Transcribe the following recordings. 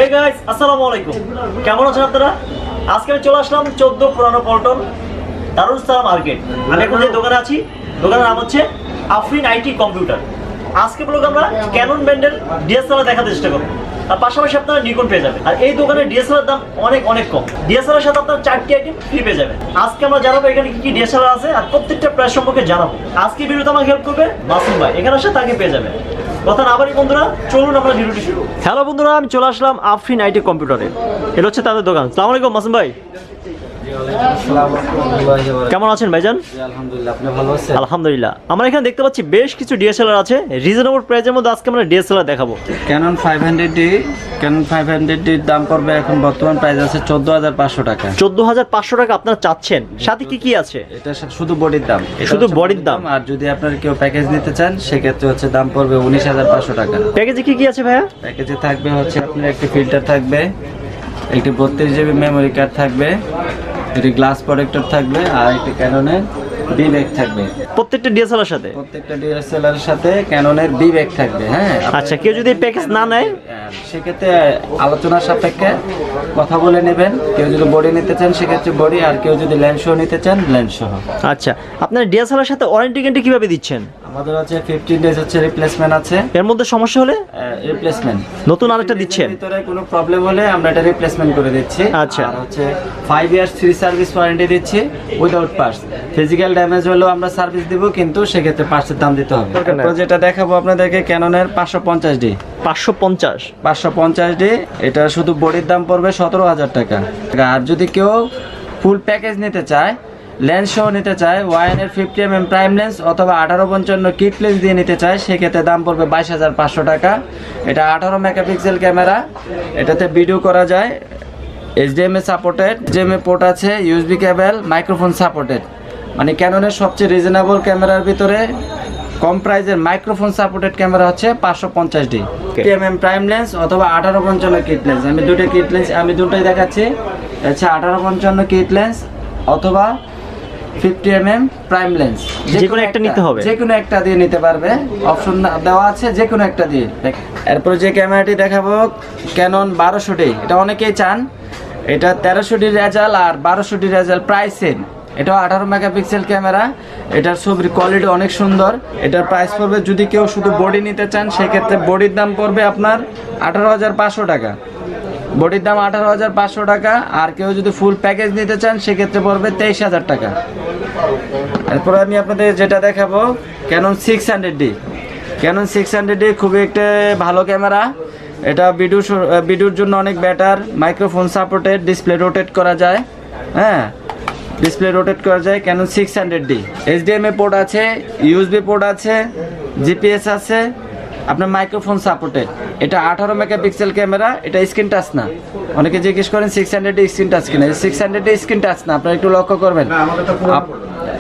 Hey guys, আসসালামু আলাইকুম। কেমন আছেন আপনারা? আজকে আমি চলে আসলাম 14 পুরানো পল্টন দারুল সালাম মার্কেট। আমি এখন যে দোকানে আছি, দোকানের নাম হচ্ছে আফরিন আইটি কম্পিউটার। আজকে ব্লগে আমরা ক্যানন ব্র্যান্ডের ডিএসএলআর দেখাতে চেষ্টা করব। আর পাশাপাশি আপনারা নিকন পেয়ে যাবেন। আর এই দোকানে ডিএসএলআর দাম অনেক কম। ডিএসএলআর সাথে আপনারা 4টি আইটেম ফ্রি পেয়ে যাবেন। আজকে আমরা জানাবো এখানে কি ডিএসএলআর আছে আর প্রত্যেকটা প্রাইস সম্পর্কে জানাবো। আজকে ভিডিওতে আমাকে হেল্প করবে মাসুম ভাই, এখানে আসলে তাকে পেয়ে যাবেন। কথা না বাড়ি বন্ধুরা, চলুন আমরা ভিডিওটি শুরু। হ্যালো বন্ধুরা, আমি চলে আসলাম আফরিন আইটি কম্পিউটারে। এটা হচ্ছে তাদের দোকান। আসসালামু আলাইকুম মাসুম ভাই। কেমন আছেন ভাইজান? আলহামদুলিল্লাহ, আপনি ভালো আছেন? আলহামদুলিল্লাহ। আমরা এখানে দেখতে পাচ্ছি বেশ কিছু ডিএসএলআর আছে রিজনেবল প্রাইসের মধ্যে। আজকে আমরা ডিএসএলআর দেখাবো। ক্যানন 500D, ক্যানন 500D দাম পড়বে এখন বর্তমান প্রাইস আছে 14,500 টাকা। 14,500 টাকা আপনারা চাচ্ছেন। সাথে কি কি আছে? এটা শুধু বডির দাম, শুধু বডির দাম। আর যদি আপনারা কেউ প্যাকেজ নিতে চান সেক্ষেত্রে হচ্ছে দাম পড়বে 19,500 টাকা। প্যাকেজে কি কি আছে ভাইয়া? প্যাকেজে থাকবে হচ্ছে আপনার একটি ফিল্টার থাকবে, একটি 32GB মেমোরি কার্ড থাকবে, একটি গ্লাস প্রোটেক্টর থাকবে, আর একটি ক্যাননের বি ব্যাগ থাকবে। প্রত্যেকটা ডিএসএলআর সাথে? প্রত্যেকটা ডিএসএলআর সাথে ক্যাননের বি ব্যাগ থাকবে। হ্যাঁ, আচ্ছা, কেউ যদি প্যাকেজ না নেয় সেক্ষেত্রে আলোচনার সাপেক্ষে কথা বলে নেবেন। কেউ যদি বডি নিতে চান সেক্ষেত্রে বডি, আর কেউ যদি ল্যান্ড সহ নিতে চান ল্যান্ড সহ। আচ্ছা, আপনার ডিএসএলআর সাথে ওয়ারেন্টি গ্যারান্টি কিভাবে দিচ্ছেন? আমাদের হচ্ছে 15 ডেজ হচ্ছে রিপ্লেসমেন্ট আছে। এর মধ্যে সমস্যা হলে রিপ্লেসমেন্ট নতুন আরেকটা দিচ্ছেন। ভিতরে কোনো প্রবলেম হলে আমরা এটা রিপ্লেসমেন্ট করে দিচ্ছি। আচ্ছা। আর হচ্ছে 5 ইয়ার্স ফ্রি সার্ভিস ওয়ারেন্টি দিচ্ছি উইদাউট পার্টস। ফিজিক্যাল ড্যামেজ হলেও আমরা সার্ভিস দিব, কিন্তু সেক্ষেত্রে পার্টসের দাম দিতে হবে। তো যেটা দেখাবো আপনাদেরকে ক্যাননের 550D। 550 এটা শুধু বডির দাম পড়বে 17,000 টাকা। আর যদি কেউ ফুল প্যাকেজ নিতে চায়, লেন্স সহ নিতে চায়, ওয়াইনের 50mm প্রাইম লেন্স অথবা 1855 কিট লেন্স দিয়ে নিতে চায়, সেক্ষেত্রে দাম পড়বে 22,500 টাকা। এটা 18 মেগাপিক্সেল ক্যামেরা, এটাতে ভিডিও করা যায়, HDMI সাপোর্টেড, HDMI পোর্ট আছে, USB কেবল, মাইক্রোফোন সাপোর্টেড। মানে ক্যাননের সবচেয়ে রিজনেবল ক্যামেরার ভিতরে কম প্রাইজের মাইক্রোফোন সাপোর্টেড ক্যামেরা হচ্ছে 550D। 50mm প্রাইম লেন্স অথবা 1855 কিট লেন্স। আমি দুটো কিট লেন্স, আমি দুটোই দেখাচ্ছি। আচ্ছা, 1855 কিট লেন্স অথবা 50mm প্রাইম লেন্স, যে কোনো একটা নিতে হবে। যে কোনো একটা দিয়ে নিতে পারবে, অপশন দেওয়া আছে, যে কোনো একটা দিয়ে। এরপরে যে ক্যামেরাটি দেখাবো ক্যানন 1200D। এটা অনেকেই চান। এটা 1300D রেজাল্ট আর 1200D রেজাল্ট প্রায় সেম। এটা 18 মেগাপিক্সেল ক্যামেরা। এটার ছবির কোয়ালিটি অনেক সুন্দর। এটার প্রাইস পড়বে, যদি কেউ শুধু বডি নিতে চান সেক্ষেত্রে বডির দাম পড়বে আপনার 18,500 টাকা। বডির দাম 18,500 টাকা। আর কেউ যদি ফুল প্যাকেজ নিতে চান সেক্ষেত্রে পড়বে 23,000 টাকা। এরপরে আমি আপনাদের যেটা দেখাবো ক্যানন 600D। ক্যানন 600D খুবই একটা ভালো ক্যামেরা। এটা ভিডিওর জন্য অনেক better. Microphone supported, display rotate করা যায়। হ্যাঁ, ডিসপ্লে রোটেট করা যায়। ক্যানন 600D HDMI পোর্ট আছে, USB পোর্ট আছে, GPS আছে, আপনার মাইক্রোফোন সাপোর্টেড। এটা 18 মেগাপিক্সেল ক্যামেরা। এটা স্ক্রিন টাচ না। অনেকে জিজ্ঞেস করেন 600D স্ক্রিন টাচ কিনা। 600D স্ক্রিন টাচ না, আপনারা একটু লক্ষ্য করবেন।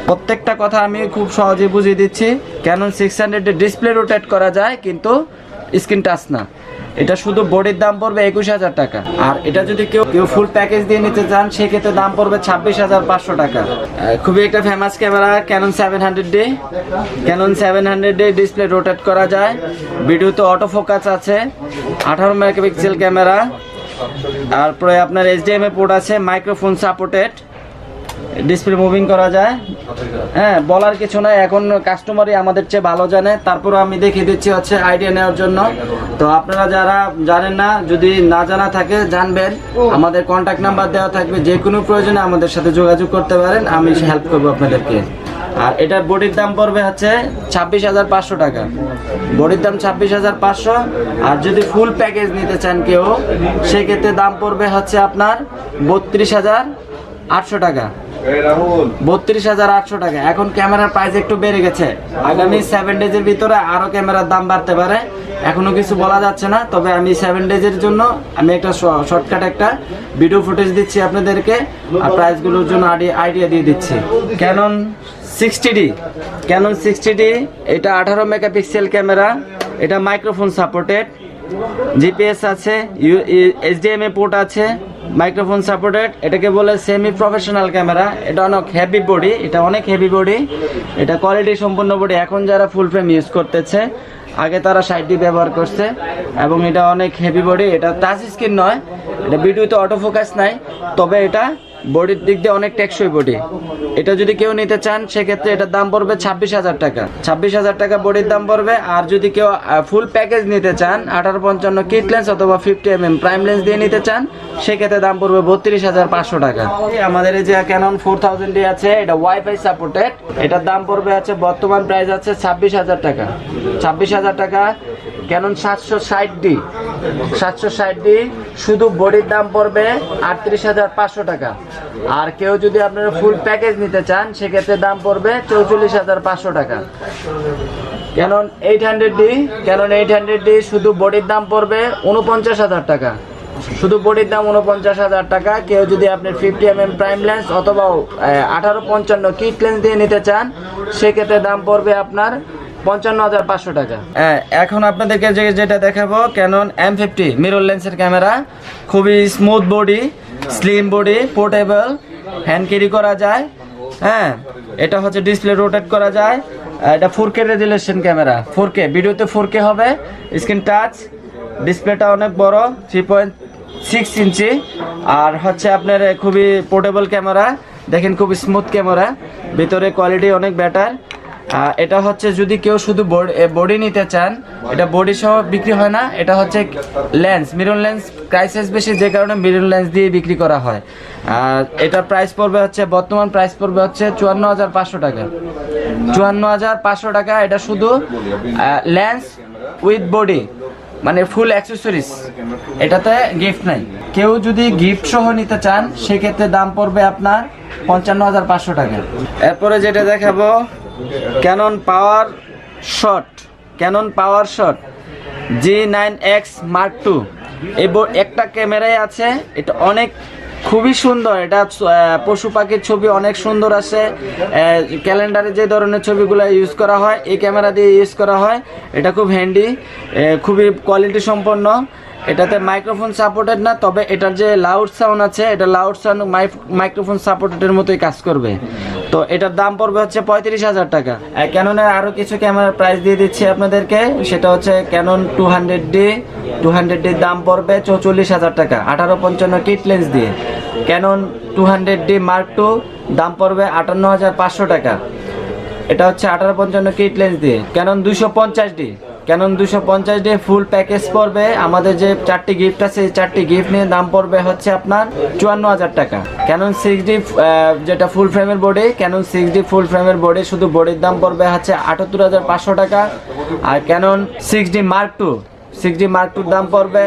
প্রত্যেকটা কথা আমি খুব সহজে বুঝিয়ে দিচ্ছি। ক্যানন 600D ডিসপ্লে রোটেট করা যায়, কিন্তু স্ক্রিন টাচ না। এটা শুধু বডির দাম পড়বে 21,000 টাকা। আর এটা যদি কেউ ফুল প্যাকেজ দিয়ে নিতে চান সেক্ষেত্রে দাম পড়বে 26,500 টাকা। খুবই একটা famous camera Canon 700D। Canon 700D display rotate করা যায়, ভিডিওতে অটো ফোকাস আছে, 18 মেগাপিক্সেল ক্যামেরা। তারপরে আপনার HDMI পোর্ট আছে, মাইক্রোফোন সাপোর্টেড, ডিসপ্লে মুভিং করা যায়। হ্যাঁ, বলার কিছু নাই, এখন কাস্টমারই আমাদের চেয়ে ভালো জানে। তারপরে আমি দেখিয়ে দিচ্ছি হচ্ছে আইডিয়া নেওয়ার জন্য। তো আপনারা যারা জানেন না, যদি না জানা থাকে জানবেন, আমাদের কন্ট্যাক্ট নাম্বার দেওয়া থাকবে। যে কোনো প্রয়োজনে আমাদের সাথে যোগাযোগ করতে পারেন, আমি হেল্প করবো আপনাদেরকে। আর এটার বডির দাম পড়বে হচ্ছে 26,500 টাকা। বডির দাম 26,500। আর যদি ফুল প্যাকেজ নিতে চান কেউ, সেক্ষেত্রে দাম পড়বে হচ্ছে আপনার 32,800 টাকা। 32,800 টাকা। এখন ক্যামেরার প্রাইস একটু বেড়ে গেছে। আগামী 7 ডেজের ভিতরে আরো ক্যামেরার দাম বাড়তে পারে, এখনো কিছু বলা যাচ্ছে না। তবে আমি 7 ডেজের জন্য আমি একটা শর্টকাট একটা ভিডিও ফুটেজ দিচ্ছি আপনাদেরকে, আর প্রাইসগুলোর জন্য আইডিয়া দিয়ে দিচ্ছি। Canon 60D। ক্যানন 60D এটা 18 মেগাপিক্সেল ক্যামেরা। এটা মাইক্রোফোন সাপোর্টেড, GPS আছে, HDMI পোর্ট আছে, মাইক্রোফোন সাপোর্টেড। এটাকে বলে সেমি প্রফেশনাল ক্যামেরা। এটা অনেক হেভি বডি, এটা অনেক হেভি বডি, এটা কোয়ালিটি সম্পন্ন বডি। এখন যারা ফুল ফ্রেম ইউজ করতেছে আগে তারা 60D ব্যবহার করছে এবং এটা অনেক হেভি বডি। এটা টাচ স্ক্রিন নয়, এটা ভিডিওতে অটো ফোকাস নাই, তবে এটা বডির দিক দিয়ে অনেক টেকসই বডি। এটা যদি কেউ নিতে চান সেক্ষেত্রে এটার দাম পড়বে 26,000 টাকা। 26,000 টাকা বডির দাম পড়বে। আর যদি কেউ ফুল প্যাকেজ নিতে চান 18-55 কিট লেন্স অথবা 50mm প্রাইম লেন্স দিয়ে নিতে চান সেক্ষেত্রে দাম পড়বে 32,500 টাকা। আমাদের এই যে ক্যানন 4000D আছে, এটা ওয়াইফাই সাপোর্টেড। এটার দাম পড়বে আছে, বর্তমান প্রাইস আছে 26,000 টাকা। 26,000 টাকা। ক্যানন 760D শুধু বডির দাম পড়বে 38,500 টাকা। আর কেউ যদি আপনারা ফুল প্যাকেজ নিতে চান সেক্ষেত্রে দাম পড়বে 44,500 টাকা। ক্যানন 800D শুধু বডির দাম পড়বে 49,000 টাকা। শুধু বডির দাম 49,000 টাকা। কেউ যদি আপনি 50mm প্রাইম লেন্স অথবা 18-55 কিট লেন্স দিয়ে নিতে চান সেক্ষেত্রে দাম পড়বে আপনার 55,500 টাকা। এখন আপনাদেরকে যেটা দেখাবো ক্যানন M50 মিরর লেন্সের ক্যামেরা। খুবই smooth body, slim body, portable, hand carry করা যায়। হ্যাঁ, এটা হচ্ছে ডিসপ্লে রোটেট করা যায়। এটা 4K রেজুলেশন ক্যামেরা। 4K ভিডিওতে 4K হবে, স্ক্রিন টাচ, ডিসপ্লেটা অনেক বড় 3.6 ইঞ্চি। আর হচ্ছে আপনার খুবই পোর্টেবল ক্যামেরা। দেখেন খুবই স্মুথ ক্যামেরা, ভিতরে কোয়ালিটি অনেক বেটার। এটা হচ্ছে যদি কেউ শুধু বডি নিতে চান, এটা বডি সহ বিক্রি হয় না, এটা হচ্ছে লেন্স, মিরর লেন্স ক্রাইসিস বেশি যে কারণে মিরর লেন্স দিয়ে বিক্রি করা হয়। আর এটার প্রাইস পড়বে হচ্ছে, বর্তমান প্রাইস পড়বে হচ্ছে 54,500 টাকা। 54,500 টাকা। এটা শুধু লেন্স উইথ বডি, মানে ফুল অ্যাক্সেসরিজ, এটাতে গিফট নাই। কেউ যদি গিফট সহ নিতে চান সেক্ষেত্রে দাম পড়বে আপনার 55,500 টাকা। এরপরে যেটা দেখাবো ক্যানন পাওয়ার শট G9X Mark II। এই একটা ক্যামেরাই আছে, এটা অনেক খুবই সুন্দর। এটা পশু পাখির ছবি অনেক সুন্দর আসে। ক্যালেন্ডারে যে ধরনের ছবিগুলো ইউজ করা হয় এই ক্যামেরা দিয়ে ইউজ করা হয়। এটা খুব হ্যান্ডি, খুবই কোয়ালিটি সম্পন্ন। এটাতে মাইক্রোফোন সাপোর্টেড না, তবে এটার যে লাউড সাউন্ড আছে এটা লাউড সাউন্ড মাইক্রোফোন সাপোর্টেডের মতোই কাজ করবে। তো এটার দাম পড়বে হচ্ছে 35,000 টাকা। ক্যাননের আরও কিছু ক্যামেরার প্রাইস দিয়ে দিচ্ছি আপনাদেরকে, সেটা হচ্ছে ক্যানন 200D দাম পড়বে 44,000 টাকা 18-55 কিট লেন্স দিয়ে। ক্যানন 200D Mark II দাম পড়বে 58,500 টাকা। এটা হচ্ছে 18-55 কিট লেন্স দিয়ে। ক্যানন 250D ফুল প্যাকেজ পড়বে। আমাদের যে 4টি গিফট আছে এই 4টি গিফট নিয়ে দাম পড়বে হচ্ছে আপনার 54,000 টাকা। ক্যানন 6D যেটা ফুল ফ্রেমের বডি, ক্যানন 6D ফুল ফ্রেমের বডি, শুধু বডির দাম পড়বে হচ্ছে 78,500 টাকা। আর ক্যানন 6D Mark II দাম পড়বে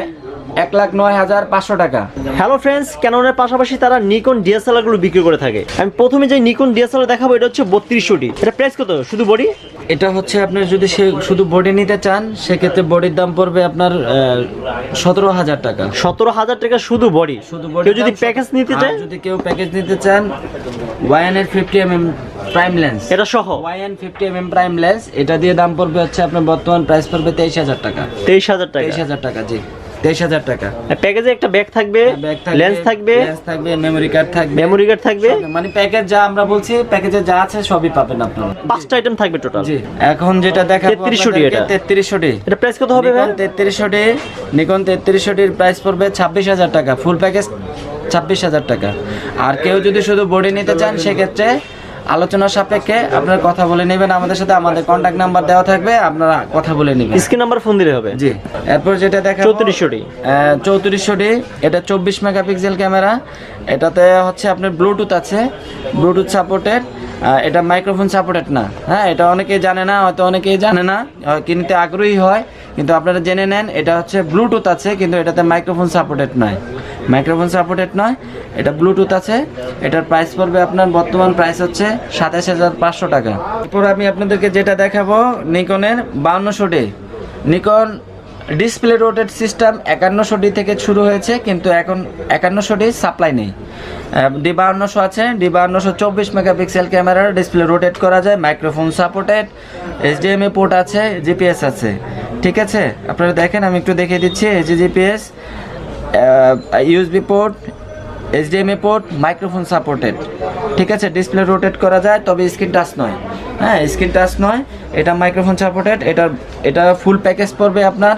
1,09,500 টাকা। হ্যালো ফ্রেন্ডস, ক্যাননের পাশাপাশি তারা নিকন ডিএসএলআর গুলো বিক্রি করে থাকে। আমি প্রথমে যে নিকন ডিএসএলআর দেখাবো এটা হচ্ছে 3200D। এটা প্রাইস কত শুধু বডি? এটা হচ্ছে আপনার যদি শুধু বডি নিতে চান সেক্ষেত্রে বডির দাম পড়বে আপনার 17,000 টাকা। 17,000 টাকা শুধু বডি। কেউ যদি প্যাকেজ নিতে চায়, যদি কেউ প্যাকেজ নিতে চান YN এর 50mm প্রাইম লেন্স, এটা সহ YN 50mm প্রাইম লেন্স, এটা দিয়ে দাম পড়বে হচ্ছে আপনার বর্তমান প্রাইস পড়বে 23,000 টাকা। 23,000 টাকা, জি 23,000 টাকা। প্যাকেজে একটা ব্যাগ থাকবে, লেন্স থাকবে, মেমোরি কার্ড থাকবে, মানে প্যাকেজ যা আমরা বলছি প্যাকেজে যা আছে সবই পাবেন আপনারা। 5টা আইটেম থাকবে টোটাল। জি, এখন যেটা দেখাবো 3300D। এটা 3300D। এটা প্রাইস কত হবে ভাই? নিকন 3300D এর প্রাইস পড়বে 26,000 টাকা। ফুল প্যাকেজ 26,000 টাকা। আর কেউ যদি শুধু বডি নিতে চান সেক্ষেত্রে আলোচনা সাপেক্ষে আপনারা কথা বলে নেবেন আমাদের সাথে। আমাদের কন্ট্যাক্ট নাম্বার দেওয়া থাকবে, আপনারা কথা বলে নেবেন, স্ক্রিন নাম্বার ফোন দিলে হবে। জি। এরপর যেটা দেখাবো 3400D। এটা 24 মেগাপিক্সেল ক্যামেরা। এটাতে হচ্ছে আপনার ব্লুটুথ আছে, ব্লুটুথ সাপোর্টেড। এটা মাইক্রোফোন সাপোর্টেড না। হ্যাঁ, এটা অনেকেই জানে না, হয়তো অনেকেই জানে না, কিনতে আগ্রহী হয়, কিন্তু আপনারা জেনে নেন এটা হচ্ছে ব্লুটুথ আছে, কিন্তু এটাতে মাইক্রোফোন সাপোর্টেড নয়, এটা ব্লুটুথ আছে। এটার প্রাইস পড়বে আপনার বর্তমান প্রাইস হচ্ছে 27,500 টাকা। এরপর আমি আপনাদেরকে যেটা দেখাবো নিকনের 5200D। Nikon display rotate system 5100D থেকে শুরু হয়েছে, কিন্তু এখন 5100D সাপ্লাই নেই। D5200 আছে। D5200 24 মেগাপিক্সেল ক্যামেরার, ডিসপ্লে রোটেট করা যায়, মাইক্রোফোন সাপোর্টেড, HDMI পোর্ট আছে, GPS আছে। ঠিক আছে, আপনারা দেখেন, আমি একটু দেখিয়ে দিচ্ছি। GPS, USB port, HDMI port, microphone supported. ঠিক আছে, ডিসপ্লে রোটেট করা যায়, তবে স্ক্রিন টাচ নয়। হ্যাঁ, স্ক্রিন টাচ নয়, এটা মাইক্রোফোন সাপোর্টেড। এটা ফুল প্যাকেজ পড়বে আপনার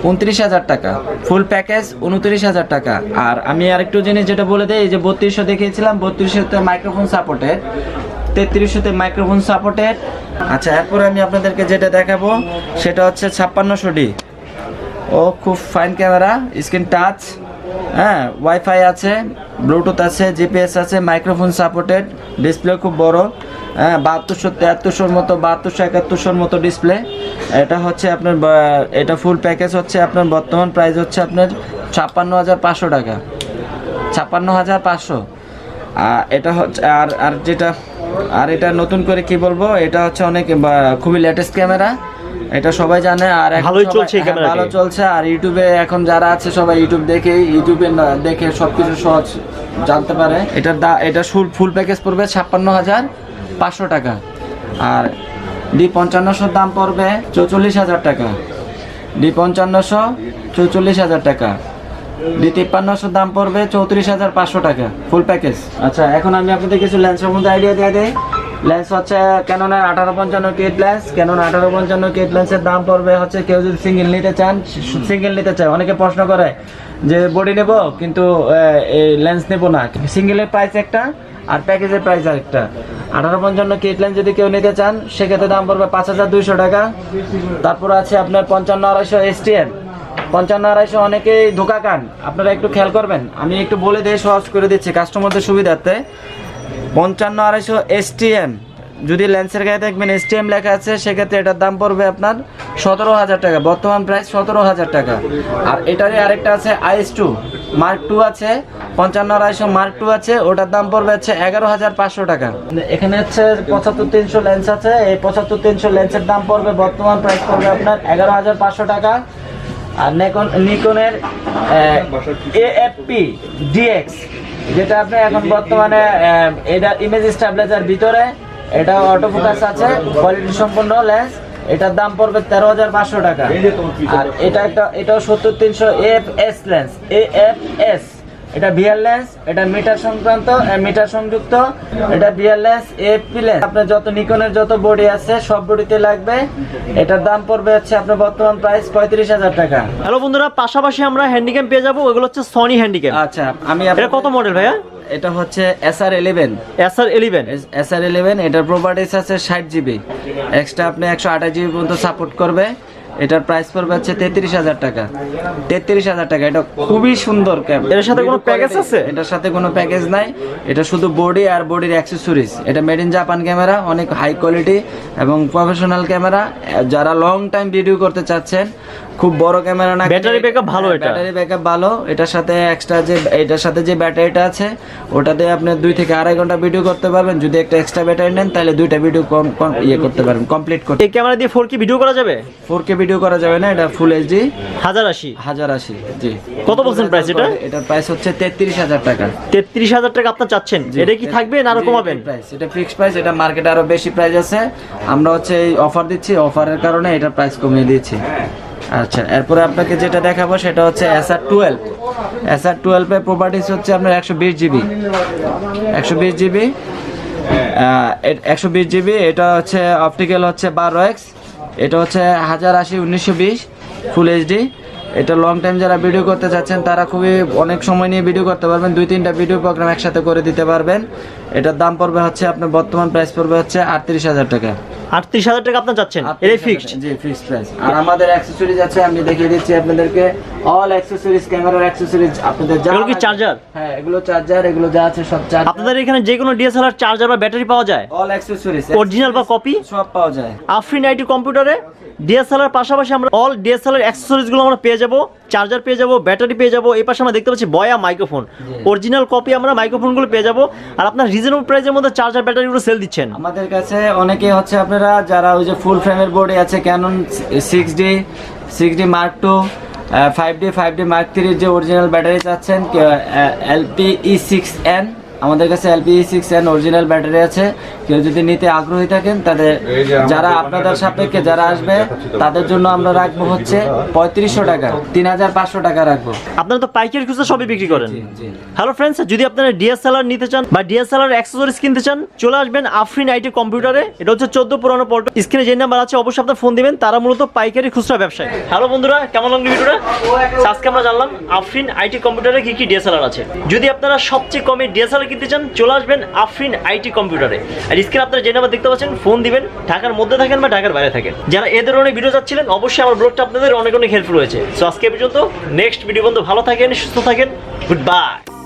29,000 টাকা, ফুল প্যাকেজ 29,000 টাকা। আর আমি আরেকটু জিনিস যেটা বলে দিই, এই যে 3200 দেখিয়েছিলাম, 3200তে মাইক্রোফোন সাপোর্টেড, 3300তে মাইক্রোফোন সাপোর্টেড। আচ্ছা, এরপরে আমি আপনাদেরকে যেটা দেখাবো সেটা হচ্ছে 5600D। ও খুব ফাইন ক্যামেরা, স্ক্রিন টাচ, হ্যাঁ, ওয়াইফাই আছে, ব্লুটুথ আছে, জিপিএস আছে, মাইক্রোফোন সাপোর্টেড, ডিসপ্লে খুব বড়, হ্যাঁ, 7200-7300 মতো, 7200-7100 মতো ডিসপ্লে। এটা হচ্ছে আপনার এটা ফুল প্যাকেজ হচ্ছে আপনার বর্তমান প্রাইস হচ্ছে আপনার 56,500 টাকা, 56,500। এটা হচ্ছে আর যেটা এটা নতুন করে কি বলবো, এটা হচ্ছে অনেক খুবই লেটেস্ট ক্যামেরা, এটা সবাই জানে। আর ভালোই চলছে এই ক্যামেরাটি। ভালো চলছে। আর ইউটিউবে এখন যারা আছে সবাই ইউটিউবে দেখে সবকিছু সহজ জানতে পারে। এটা ফুল প্যাকেজ পড়বে 56,500 টাকা। আর D5500 দাম পড়বে 44,000 টাকা, D5500 44,000 টাকা, D5300 দাম পড়বে 34,500 টাকা, ফুল প্যাকেজ। আচ্ছা, এখন আমি আপনাদের কিছু লেন্সের মধ্যে আইডিয়া দিয়ে দিই। লেন্স হচ্ছে ক্যাননের 1855 কিট লেন্স। ক্যানন 1855 কিট লেন্সের দাম পড়বে হচ্ছে, কেউ যদি সিঙ্গেল নিতে চায়, অনেকে প্রশ্ন করে যে বডি নেব কিন্তু এই লেন্স নেব না, সিঙ্গেলের প্রাইস একটা আর প্যাকেজের প্রাইস আরেকটা। 1855 কিট লেন্স যদি কেউ নিতে চান সেক্ষেত্রে দাম পড়বে 5,200 টাকা। তারপর আছে আপনার 55-250 STM। 55-250 অনেকেই ধোকা খান, আপনারা একটু খেয়াল করবেন, আমি একটু বলে দিয়ে সহজ করে দিচ্ছি কাস্টমারদের সুবিধার্থে। 55-250 STM, যদি লেন্সের গায়ে দেখবেন STM লেখা আছে, সেক্ষেত্রে এটার দাম পড়বে আপনার 17,000 টাকা, বর্তমান প্রাইস 17,000 টাকা। আর এটারই আরেকটা আছে IS2 Mark 2 আছে, 55-250 Mark 2 আছে, ওটার দাম পড়বে হচ্ছে 11,500 টাকা। এখানে হচ্ছে 75-300 লেন্স আছে, এই 75-300 লেন্সের দাম পড়বে বর্তমান প্রাইস পড়বে আপনার 11,500 টাকা। আর নিকনের AFP DX, যেটা আপনি এখন বর্তমানে এটা ইমেজ স্ট্যাবিলাইজার ভিতরে, এটা অটো ফোকাস আছে, কোয়ালিটি সম্পন্ন লেন্স, এটার দাম পড়বে 13,500 টাকা। আর এটাও 70-300 AFS লেন্স, AFS, এটা ভিআর লেন্স, এটা মিটার সংযুক্ত, এটা ভিআর লেন্স, AFP লেন্স। আপনার যত নিকনের যত বডি আছে সব বডিতে লাগবে। এটার দাম পড়বে হচ্ছে আপনার বর্তমান প্রাইস 35,000 টাকা। হ্যালো বন্ধুরা, পাশাপাশি আমরা হ্যান্ডিক্যাম পেয়ে যাবো, ওগুলো হচ্ছে সনি হ্যান্ডিক্যাম। আচ্ছা, আমি এটা কত মডেল ভাইয়া? এটা হচ্ছে SR11। SR11 এটার প্রপার্টিস আছে 60 GB, এক্সট্রা আপনি 128 GB পর্যন্ত সাপোর্ট করবে। এটার প্রাইস পড়বে হচ্ছে 33,000 টাকা, 33,000 টাকা। এটা খুবই সুন্দর ক্যামেরা। এর সাথে কোনো প্যাকেজ আছে? এটার সাথে কোনো প্যাকেজ নাই, এটা শুধু বডি আর বডির অ্যাক্সেসরিজ। এটা মেড ইন জাপান ক্যামেরা, অনেক হাই কোয়ালিটি এবং প্রফেশনাল ক্যামেরা। যারা লং টাইম ভিডিও করতে চাচ্ছেন, খুব বড় ক্যামেরা না, ব্যাটারি ব্যাকআপ ভালো, এটা ব্যাটারি ব্যাকআপ ভালো। এটার সাথে এক্সট্রা এটার সাথে যে ব্যাটারিটা আছে, ওটাতে আপনি 2 থেকে 2.5 ঘন্টা ভিডিও করতে পারবেন। যদি একটা এক্সট্রা ব্যাটারি নেন তাহলে 2টা ভিডিও করতে পারবেন, কমপ্লিট করতে। এই ক্যামেরা দিয়ে 4K ভিডিও করা যাবে? 4K ভিডিও করা যাবে না, এটা ফুল HD 1080। জি। কত বলছেন প্রাইস এটা? এটার প্রাইস হচ্ছে 33,000 টাকা। 33,000 টাকা আপনার চাচ্ছেন? এটা কি থাকবে না আরো কমাবেন? প্রাইস এটা ফিক্সড প্রাইস, এটা মার্কেটে আরো বেশি প্রাইস আছে, আমরা হচ্ছে এই অফার দিচ্ছি, অফারের কারণে এটার প্রাইস কমিয়ে দিয়েছি। আচ্ছা, এরপরে আপনাকে যেটা দেখাবো সেটা হচ্ছে SR12। SR12 এর প্রপার্টিস হচ্ছে আপনার 120 GB, 120 GB। এটা হচ্ছে অপটিক্যাল হচ্ছে 12x, এটা হচ্ছে 1080-1920 ফুল HD। এটা লং টাইম যারা ভিডিও করতে চাচ্ছেন তারা খুবই অনেক সময় নিয়ে ভিডিও করতে পারবেন, 2-3টা ভিডিও প্রোগ্রাম একসাথে করে দিতে পারবেন। এটার দাম পড়বে হচ্ছে আপনার বর্তমান প্রাইস পড়বে হচ্ছে 38,000 টাকা। 38,000 টাকা আপনার চাচ্ছেন? এটাই ফিক্সড? জি, ফিক্সড প্রাইস। আর আমাদের অ্যাকসেসরিজ আছে, আমি দেখিয়ে দিচ্ছি আপনাদেরকে। অল অ্যাকসেসরিজ, ক্যামেরার অ্যাকসেসরিজ আপনাদের যা। এগুলো কি চার্জার? হ্যাঁ, এগুলো চার্জার, এগুলো যা আছে সব চার্জার। আপনাদের এখানে যে কোনো DSLR চার্জার বা ব্যাটারি পাওয়া যায়? অল অ্যাকসেসরিজ, অরিজিনাল বা কপি সব পাওয়া যায়। আফরিন আইটি কম্পিউটারে DSLR পাশাপাশি আমরা অল DSLR অ্যাকসেসরিজ গুলো আমরা পেয়ে যাবো, চার্জার পেয়ে যাবো, ব্যাটারি পেয়ে যাবো। এই পাশে আমরা দেখতে পাচ্ছি বয়া মাইক্রোফোন, অরিজিনাল কপি আমরা মাইক্রোফোনগুলো পেয়ে যাবো। আর আপনার রিজনেবল প্রাইসের মধ্যে চার্জার ব্যাটারিগুলো সেল দিচ্ছেন আমাদের কাছে। অনেকে হচ্ছে আপনারা যারা ওই যে ফুল ফ্রেমের বোর্ডে আছে, Canon 6D Mark 2, 5D Mark 3 যে অরিজিনাল ব্যাটারি চাচ্ছেন, LPE6N আমাদের কাছে LPE6N অরিজিনাল ব্যাটারি আছে। কেউ যদি নিতে আগ্রহী থাকেন, তাদের যারা আপনাদের সাপেক্ষে যারা আসবে তাদের জন্য আমরা রাখবো হচ্ছে 3500 টাকা, 3500 টাকা রাখবো। আপনারা তো পাইকারি খুচরা সবই বিক্রি করেন। জি। হ্যালো ফ্রেন্ডস, যদি আপনারা DSLR নিতে চান বা DSLR অ্যাক্সেসরিজ কিনতে চান, চলে আসবেন আফরিন আইটি কম্পিউটারে। এটা হচ্ছে 14 পুরানো পল্টন। স্ক্রিনে যে নাম্বার আছে অবশ্যই আপনার ফোন দিবেন, তারা মূলত পাইকারি খুচরা ব্যবসায়ী। হ্যালো বন্ধুরা, কেমন লাগলো ভিডিওটা? আজকে আমরা জানলাম আফরিন আইটি কম্পিউটারে কি কি DSLR আছে। যদি আপনারা সবচেয়ে কমে DSLR কিনতে চান, চলে আসবেন আফরিন আইটি কম্পিউটারে। আর স্ক্রিনে আপনারা যে নাম্বার দেখতে পাচ্ছেন, ফোন দিবেন। ঢাকার মধ্যে থাকেন বা ঢাকার বাইরে থাকেন, যারা এদের অনেক ভিডিও যাচ্ছিলেন, অবশ্যই আমার ব্লগটা আপনাদের অনেক হেল্পফুল হয়েছে। সো আজকে পর্যন্ত, নেক্সট ভিডিও পর্যন্ত ভালো থাকেন, সুস্থ থাকেন, গুড বাই।